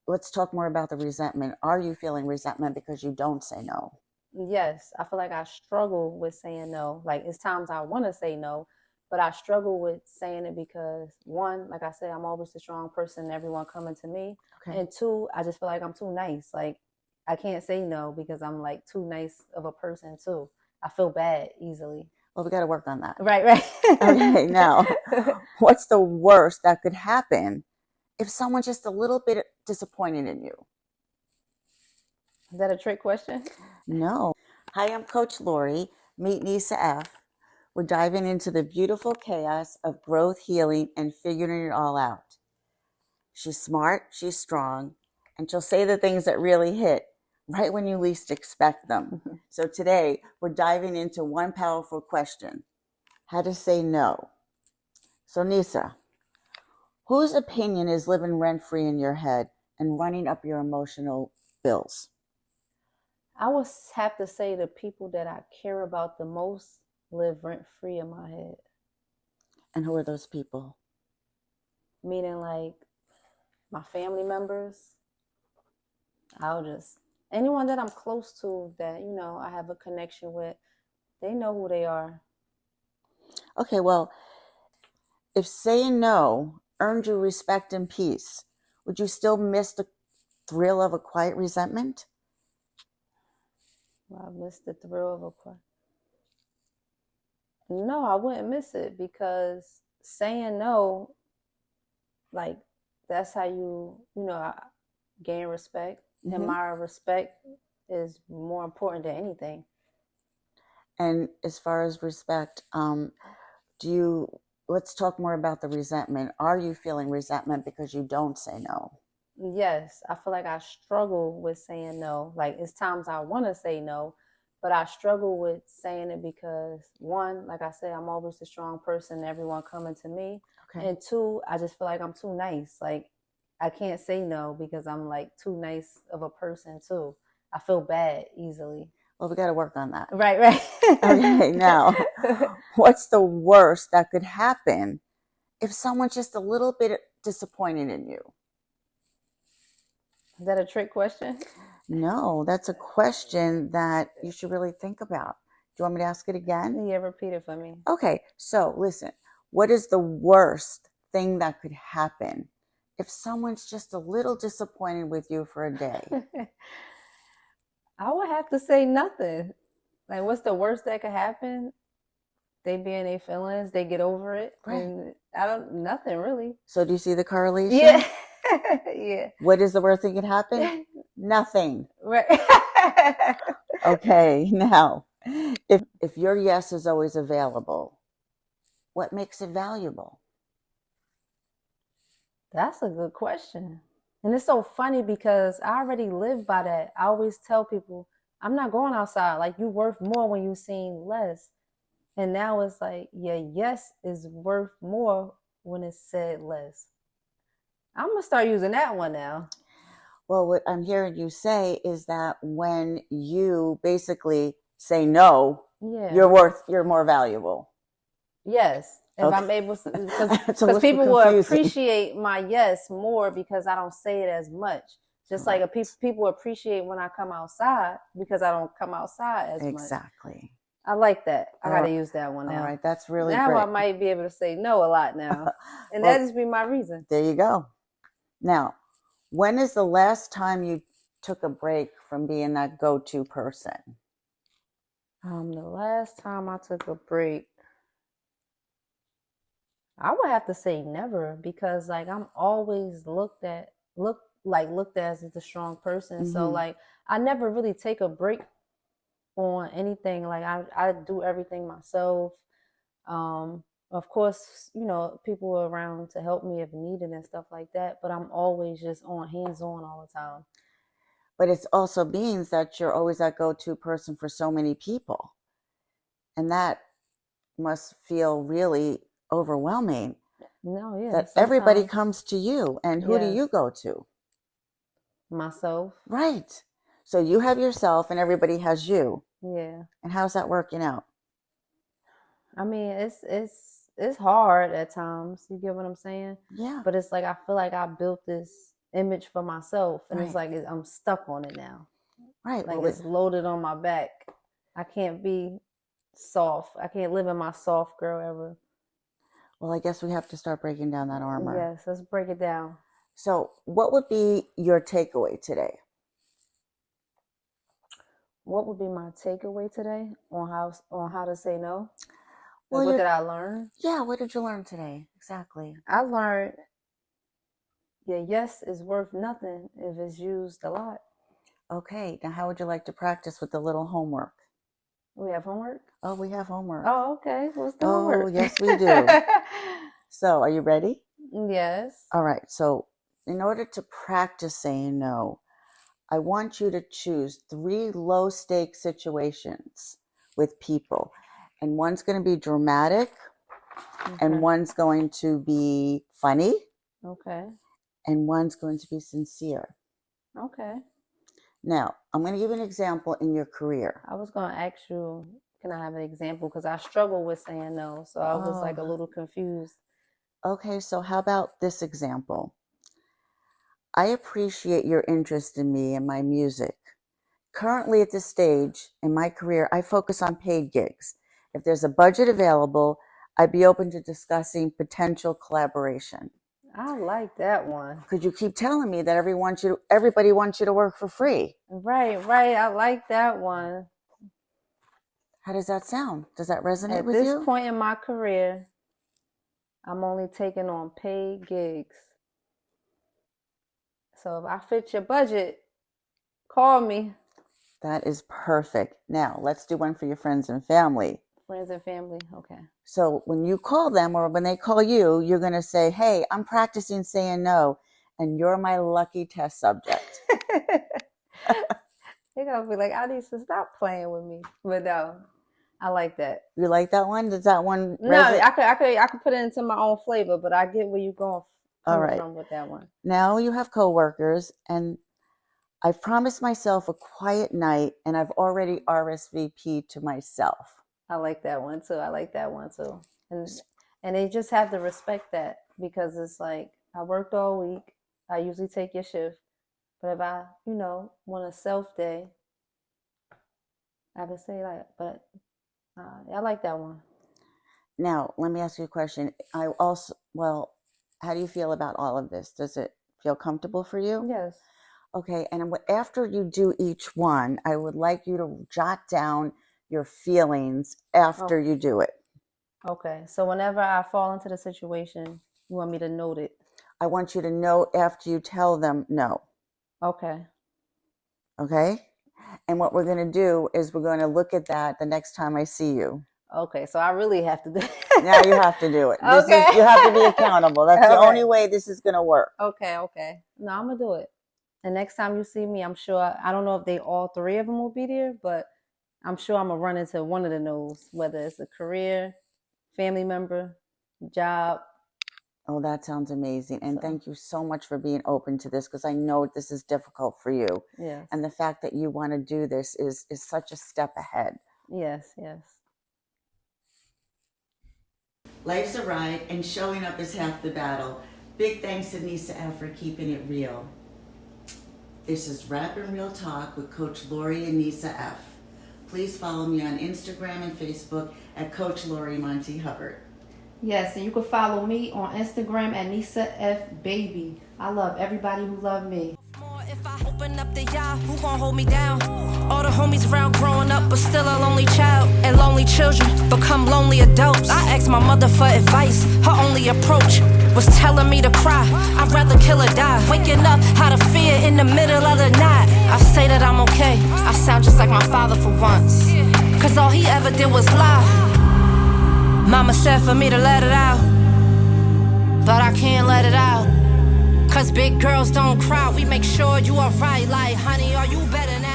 let's talk more about the resentment. Are you feeling resentment because you don't say no? Yes, I feel like I struggle with saying no. Like it's times I want to say no, but I struggle with saying it because one, like I said, I'm always the strong person, everyone coming to me. Okay. And two, I just feel like I'm too nice. Like I can't say no because I'm like too nice of a person too. I feel bad easily. Well, we got to work on that. Right, right. Okay, now, what's the worst that could happen if someone's just a little bit disappointed in you? Is that a trick question? No. Hi, I'm Coach Lori. Meet NisaF. We're diving into the beautiful chaos of growth, healing, and figuring it all out. She's smart, she's strong, and she'll say the things that really hit right when you least expect them. So today, we're diving into one powerful question: how to say no. So, Nisa, whose opinion is living rent-free in your head and running up your emotional bills? I would have to say the people that I care about the most live rent free in my head. And who are those people? Meaning like my family members. I'll just anyone that I'm close to that, I have a connection with, they know who they are. Okay, well, if saying no earned you respect and peace, would you still miss the thrill of a quiet resentment? Well, I miss the thrill of a quiet. No, I wouldn't miss it because saying no, like that's how gain respect. And Mm-hmm. my respect is more important than anything. And as far as respect, do you, let's talk more about the resentment. Are you feeling resentment because you don't say no? Yes, I feel like I struggle with saying no. Like it's times I want to say no, but I struggle with saying it because one, like I said, I'm always the strong person, everyone coming to me. Okay. And two, I just feel like I'm too nice. Like I can't say no because I'm like too nice of a person too. I feel bad easily. Well, we got to work on that. Right, right. Okay, now, what's the worst that could happen if someone's just a little bit disappointed in you? Is that a trick question? No, that's a question that you should really think about. Do you want me to ask it again? Yeah, repeat it for me. Okay, so listen, what is the worst thing that could happen if someone's just a little disappointed with you for a day? I would have to say nothing. Like, what's the worst that could happen? They be in their feelings, they get over it, Right. and nothing really. So do you see the correlation? Yeah, yeah. What is the worst thing that could happen? Nothing. Right. Okay, now, if your yes is always available, what makes it valuable? That's a good question. And it's so funny because I already live by that. I always tell people, I'm not going outside. Like, you worth more when you seem less. And now it's like, yeah, yes is worth more when it's said less. I'm going to start using that one now. Well, what I'm hearing you say is that when you basically say no, Yeah. you're more valuable. Yes. If Okay. I'm able to, It's a because little people will confusing. appreciate my yes more because I don't say it as much. Just like people appreciate when I come outside because I don't come outside as much. Exactly. I like that. I got to right. use that one now. All right, that's really Now great. I might be able to say no a lot now. And Well, that just be my reason. there you go. Now, when is the last time you took a break from being that go-to person? The last time I took a break, I would have to say never because like I'm always looked at as the strong person. Mm-hmm. So like I never really take a break on anything. Like I do everything myself. Of course, people are around to help me if needed and stuff like that, but I'm always just on hands on all the time. But it also means that you're always that go-to person for so many people. And that must feel really overwhelming. No, yeah. That Sometimes everybody comes to you. And who do Yes. you go to? Myself. Right. So you have yourself and everybody has you. Yeah. And how's that working out? I mean, it's hard at times. You get what I'm saying? Yeah. But it's like I feel like I built this image for myself, and it's Right. like I'm stuck on it now. Right. Like Well, it's loaded on my back. I can't be soft. I can't live in my soft girl ever. well, I guess we have to start breaking down that armor. Yes, let's break it down. So, what would be your takeaway today? What would be my takeaway today on how to say no? Well, What did I learn? Yeah, what did you learn today? Exactly. I learned your yes is worth nothing if it's used a lot. Okay, now how would you like to practice with the little homework? We have homework? Oh, we have homework. Oh, okay. What's the Oh, homework? yes, we do. So, are you ready? Yes. All right. So, in order to practice saying no, I want you to choose 3 low stakes situations with people. And one's going to be dramatic, and one's going to be funny, Okay. and one's going to be sincere. Okay. Now, I'm going to give an example in your career. I was going to ask you, can I have an example? Because I struggle with saying no. So I was like a little confused. Okay, so how about this example? I appreciate your interest in me and my music. Currently at this stage in my career, I focus on paid gigs. If there's a budget available, I'd be open to discussing potential collaboration. I like that one. Because you keep telling me that everybody wants you to work for free. Right. I like that one. How does that sound? Does that resonate with you? you? At this point in my career, I'm only taking on paid gigs. So if I fit your budget, call me. That is perfect. Now, let's do one for your friends and family. Friends and family, okay. So when you call them or when they call you, you're going to say, hey, I'm practicing saying no, and you're my lucky test subject. They're going to be like, I need to stop playing with me. But no, I like that. You like that one? Does that one No, I could put it into my own flavor, but I get where you're going from with that one. Now you have coworkers, and I've promised myself a quiet night, and I've already RSVP'd to myself. I like that one too. And they just have to respect that, because it's like, I worked all week. I usually take your shift. But if I, want a self day, I can say like, but I like that one. Now, let me ask you a question. How do you feel about all of this? Does it feel comfortable for you? Yes. Okay, and after you do each one, I would like you to jot down your feelings after you do it. Okay, so whenever I fall into the situation, you want me to note it? I want you to note after you tell them no. Okay. Okay? And what we're going to do is we're going to look at that the next time I see you. Okay, so I really have to do it. Now you have to do it. Okay. You have to be accountable. That's the only way this is going to work. Okay. No, I'm going to do it. The next time you see me, I'm sure, I don't know if all 3 of them will be there, but I'm sure I'm going to run into one of the no's, whether it's a career, family member, job. Oh, that sounds amazing. And thank you so much for being open to this, because I know this is difficult for you. Yes. And the fact that you want to do this is such a step ahead. Yes. Life's a ride, and showing up is half the battle. Big thanks to NisaF for keeping it real. This is Rap and Real Talk with Coach Lori and NisaF. Please follow me on Instagram and Facebook at Coach Lori Monty Hubbard. Yes, and you can follow me on Instagram at NisaF Baby. I love everybody who love me. If I open up the y'all, who gon' hold me down? All the homies around growing up, but still a lonely child. And lonely children become lonely adults. I asked my mother for advice. Her only approach was telling me to cry. I'd rather kill or die. Waking up out of fear in the middle of the night. I say that I'm okay. I sound just like my father for once. Cause all he ever did was lie. Mama said for me to let it out, but I can't let it out. Cause big girls don't cry. We make sure you alright. Like, honey, are you better now?